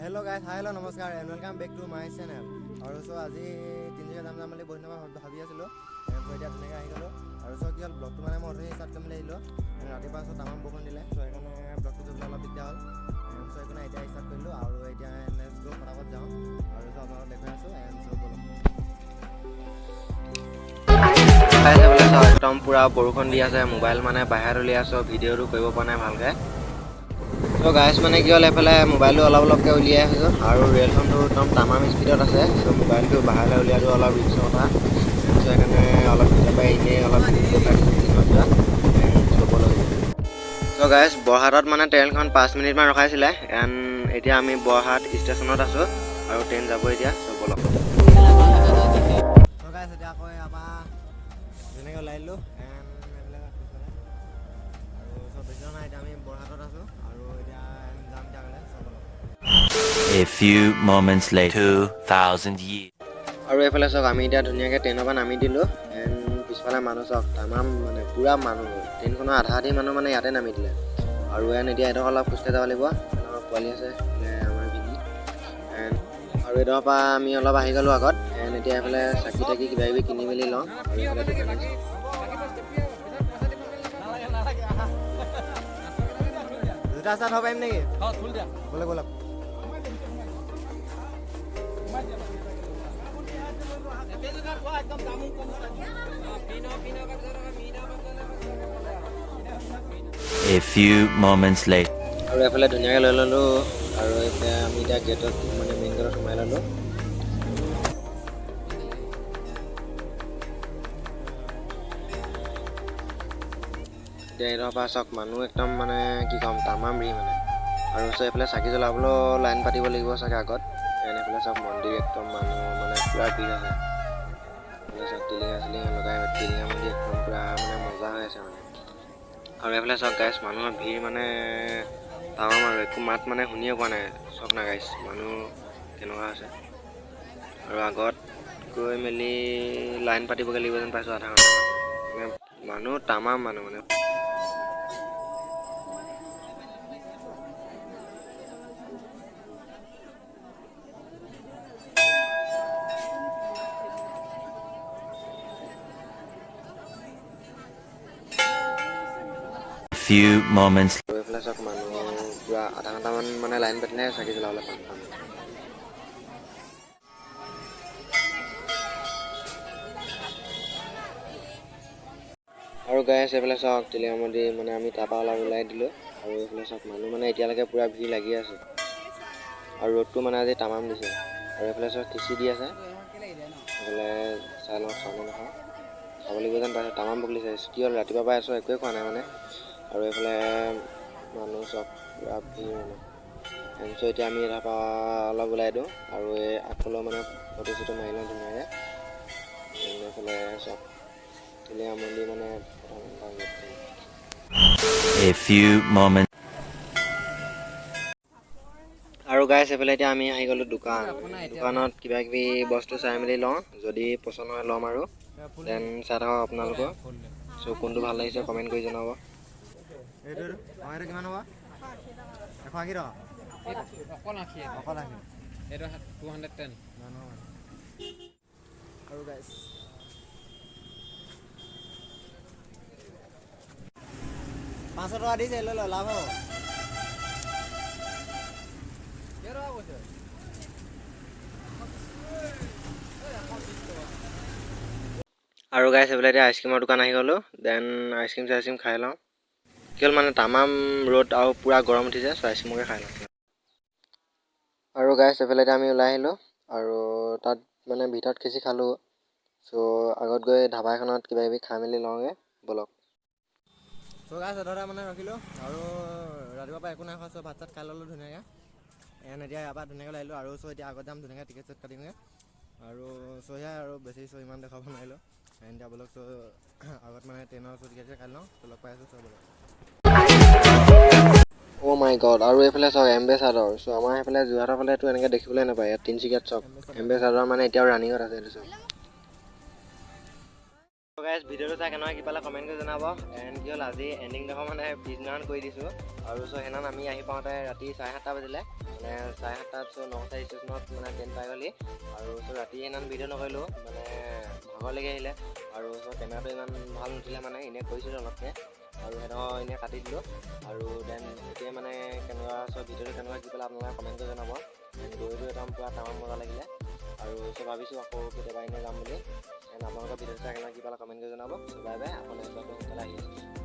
Hello guys, hi hello namaskar and welcome back to my channel. আৰু so আজি তিনজনে যাম বুলি বহিনা ভাবি আছিলো তো এতিয়া ধুনীয়াকৈ আহি গ'লো আৰু সো কি হ'ল ব্লগটো মানে মই অথনি ষ্টাৰ্ট কৰিম বুলি আহিলোঁ ৰাতিপুৱা সো তামাম বৰষুণ দিলে সো সেইকাৰণে ব্লগটো কৰিবলৈ অলপ দিগদাৰ হ'ল সো সেইকাৰণে এতিয়া ষ্টাৰ্ট কৰিলোঁ আৰু এতিয়া নেক্সট গৈ ফটাফট যাওঁ আৰু সো আপোনালোকক দেখাই আছোঁ সো ব'লক একদম পুৰা বৰষুণ দি আছে মোবাইল মানে বাহিৰত উলিয়াই আছোঁ ভিডিঅ'টো কৰিব পৰা নাই ভালকৈ তো গাইজ মানে কি হ'ল এইফালে মোবাইলটো অলপকৈ উলিয়াই আছোঁ আৰু ৰেলখনটো একদম তামাম স্পীডত আছে চ' মোবাইলটো বাহিৰলৈ উলিয়াটো অলপ ৰিক্সৰ কথা চ' সেইকাৰণে অলপ ভিতৰ পৰা এনেই অলপ চ' গাইজ বৰহাটত মানে ট্ৰেইনখন 5 মিনিটমান ৰখাইছিলে এণ্ড এতিয়া আমি বৰহাট ষ্টেচনত আছোঁ আৰু ট্ৰেইন যাব এতিয়া চ' ব'লক চ' গাইজ এতিয়া আকৌ আমাৰ ধুনীয়াকৈ ওলাই দিলোঁ এণ্ড এইবিলাক আৰু চব বেছি নাই এতিয়া আমি বৰহাটত আছোঁ আৰু এতিয়া যাম এতিয়া চব ব'লক A few moments later, 2,000 years. আৰু এইফালে চাওক আমি এতিয়া ধুনীয়াকৈ ট্ৰেইনৰ পৰা নামি দিলোঁ এণ্ড পিছফালে মানুহ চাওক তামাম মানে পূৰা মানুহ ট্ৰেইনখনৰ আধা মানুহ মানে ইয়াতে নামি দিলে আৰু এতিয়া এডোখৰ অলপ খোজকাঢ়ি যাব লাগিব আমাৰ পোৱালি আছে আমাৰ বিনি এণ্ড আৰু এডোখৰ পৰা আমি অলপ আহি গ'লোঁ আগত এণ্ড এতিয়া এইফালে চাকি তাকি কিবা কিবি কিনি মেলি লওঁ আৰু এইফালে দোকান আছে দুটা চাট হ'ব পাৰিম নেকি ব'লক ব'লক A few moments later. আৰু এফালে ধুনীয়াকৈ লৈ ল'লোঁ আৰু এতিয়া আমি এতিয়া গেটত মানে মেইন গেটত সোমাই ল'লোঁ এতিয়া এইডোখৰ পৰা চাওক মানুহ একদম মানে কি ক'ম তামাম ভিৰ মানে আৰু এইফালে চাকি জ্বলাবলৈও লাইন পাতিব লাগিব চাগে আগত এইফালে চাওক মন্দিৰ একদম মানুহ মানে পূৰা ভিৰ আছে এইফালে চাওক টিলিঙা চিলিঙা লগাই টিলিঙা মন্দিৰ একদম পূৰা মানে মজা হৈ আছে মানে আৰু এইফালে চাওক গাইজ মানুহৰ ভিৰ মানে তামাম আৰু একো মাত মানে শুনিয়ে পোৱা নাই চাওক না গাইজ মানুহ কেনেকুৱা আছে আৰু আগত গৈ মেলি লাইন পাতিবগৈ লাগিব যেন পাইছোঁ আধা ঘণ্টা মানে মানুহ তামাম মানুহ মানে Few moments. আৰু এইফালে চাওক মানুহ পূৰা আধা ঘণ্টামান মানে লাইন পাতিলেহে চাকি জ্বলাবলৈ পাম আৰু গাইজ এইফালে চাওক টিলিঙা মন্দিৰ মানে আমি তাৰপৰা অলপ ওলাই দিলোঁ আৰু এইফালে চাওক মানুহ মানে এতিয়ালৈকে পূৰা ভিৰ লাগি আছে আৰু ৰ'দটো মানে আজি তামাম দিছে আৰু এইফালে চাওক খিচি দি আছে এইফালে চাই লওঁ খাওঁ নে নাখাওঁ খাব লাগিব যেন পাইছোঁ তামাম ভোক লাগিছে কি হ'ল ৰাতিপুৱা পাই আছোঁ একোৱে খোৱা নাই মানে আৰু এইফালে মানুহ চাওক পূৰা ভিৰ মানে চ' এতিয়া আমি তাৰপৰা অলপ ওলাই দিওঁ আৰু এই আগফালেও মানে ফটো চটো মাৰি লওঁ ধুনীয়াকৈ এইফালে চাওক টিলিঙা মন্দিৰ মানে A few moments. আৰু গাইজ এইফালে এতিয়া আমি আহি গ'লোঁ দোকানত কিবা কিবি বস্তু চাই মেলি লওঁ যদি পচন্দ হয় ল'ম আৰু দেন চাই থাকক আপোনালোকৰ চ' কোনটো ভাল লাগিছে কমেণ্ট কৰি জনাব এইটো কিমান হ'ব 180 টকা অকল 80 এইটো 210 আৰু গাইজ 500 টকা দিছে লৈ ল লাভ হ'ব আৰু গাইজ এইফালে এতিয়া আইচক্ৰীমৰ দোকান আহি গ'লোঁ দেন আইচক্ৰীম চাইচক্ৰীম খাই লওঁ কি হ'ল মানে তামাম ৰ'দ আৰু পূৰা গৰম উঠিছে চ' আইচক্ৰীমকে খাই লওঁ আৰু গাইজ এইফালে এতিয়া আমি ওলাই আহিলোঁ আৰু তাত মানে ভিতৰত খিচি খালোঁ চ' আগত গৈ ধাবা এখনত কিবা কিবি খাই মেলি লওঁগৈ ব'লক চ' গাইজ এটা মানে ৰখিলোঁ আৰু ৰাতিপুৱাৰ পৰা একো নাই খোৱা চ' ভাত চাত খাই ল'লোঁ ধুনীয়াকৈ এণ্ড এতিয়া ইয়াৰ পৰা ধুনীয়াকৈ ওলাই আহিলোঁ আৰু চ' এতিয়া আগত যাম ধুনীয়াকৈ টিকেট চেট কাটিমগৈ আৰু চ' সেয়াই আৰু বেছি চ' ইমান দেখাব নোৱাৰিলোঁ এণ্ড এতিয়া ব'লক চ' আগত মানে ট্ৰেইনৰ চ' টিকেট কাটি লওঁ চ' লগ পাই আছোঁ চ' ব'লক অ' মাই গড আৰু এইফালে চাওক এম্বেচাডৰ চ' আমাৰ সেইফালে যোৰহাটৰ ফালে এইটো এনেকৈ দেখিবলৈ নাপায় ইয়াত তিনিচুকীয়াত চাওক এম্বেচাডৰ মানে এতিয়াও ৰানিঙত আছে এইটো চাওক গাইজ ভিডিঅ'টো চাই কেনেকুৱা কি পালে কমেণ্ট কৰি জনাব। এণ্ড কি হ'ল আজি এণ্ডিংডোখৰ মানে পিছদিনাখন কৰি দিছোঁ আৰু চ' সেইদিনাখন আমি আহি পাওঁতে ৰাতি 7:30 বাজিলে, মানে 7:30 চ' নগাঁও ষ্টেচনত মানে ট্ৰেইন পাই গ'লি আৰু চ' ৰাতি সেইদিনাখন ভিডিঅ' নকৰিলোঁ, মানে ভাগৰ লাগি আহিলে আৰু চ' কেমেৰাটো ইমান ভাল নুঠিলে, মানে এনেই কৰিছিলোঁ অলপকৈ আৰু সেইডোখৰ এনেই কাটি দিলোঁ আৰু দেন এতিয়া মানে কেনেকুৱা চ' ভিডিঅ'টো কেনেকুৱা কি পালে আপোনালোকে কমেণ্ট কৰি জনাব। গৈতো একদম পূৰা তামাম মজা লাগিলে আৰু চ' ভাবিছোঁ আকৌ কেতিয়াবা এনেই যাম বুলি। আপোনালোকৰ ভিডিঅ'টো চাই কেনেকুৱা কি পালে কমেণ্ট কৰি জনাব। বাই বাই, আকৌ নেক্সট সোনকালে আহি আছোঁ।